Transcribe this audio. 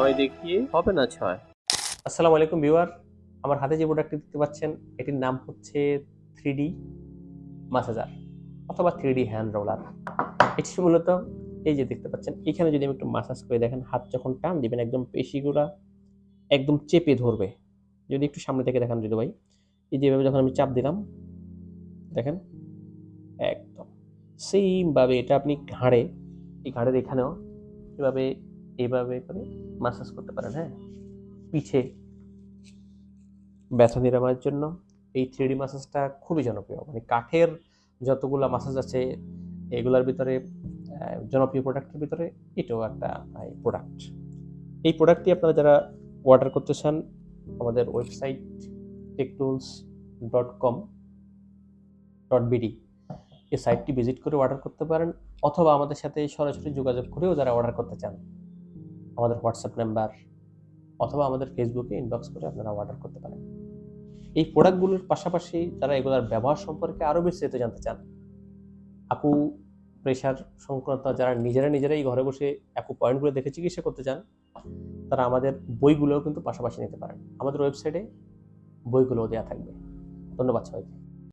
9 দেখিয়ে হবে না 6। আসসালামু আলাইকুম ভিউয়ার, আমার হাতে যে প্রোডাক্টটি দেখতে পাচ্ছেন এটির নাম হচ্ছে 3D মাসাজার অথবা 3D হ্যান্ড রোলার। এটি মূলত এই যে দেখতে পাচ্ছেন এখানে যদি আমি একটু মাসাজ করে দেখেন, হাত যখন টান দিবেন একদম পেশিগুলা একদম চেপে ধরবে। যদি একটু সামনে থেকে দেখান যদি ভাই, এই যেভাবে যখন আমি চাপ দিলাম দেখেন একদম সেম ভাবে এটা আপনি ঘাড়ে, এই ঘাড়ের এখানেও এভাবে এইভাবে করে মাসাজ করতে পারেন। হ্যাঁ, পিঠে ব্যথা নিরাময়ের জন্য এই 3D ম্যাসাজটা খুবই জনপ্রিয়। মানে কাঠের যতগুলা ম্যাসাজ আছে এগুলার ভিতরে জনপ্রিয় প্রোডাক্টের ভিতরে এটাও একটা প্রোডাক্ট। এই প্রোডাক্টটি আপনারা যারা অর্ডার করতে চান আমাদের ওয়েবসাইট techtools.com.bd এই সাইটটি ভিজিট করে অর্ডার করতে পারেন, অথবা আমাদের সাথে সরাসরি যোগাযোগ করেও যারা অর্ডার করতে চান আমাদের হোয়াটসঅ্যাপ নাম্বার অথবা আমাদের ফেসবুকে ইনবক্স করে আপনারা অর্ডার করতে পারেন। এই প্রোডাক্টগুলোর পাশাপাশি যারা এগুলোর ব্যবহার সম্পর্কে আরও বিস্তারিত জানতে চান, আপু প্রেশার সংক্রান্ত যারা নিজেরাই ঘরে বসে আপু পয়েন্টগুলো দেখে চিকিৎসা করতে চান, তারা আমাদের বইগুলোও কিন্তু পাশাপাশি নিতে পারেন। আমাদের ওয়েবসাইটে বইগুলোও দেওয়া থাকবে। ধন্যবাদ সবাইকে।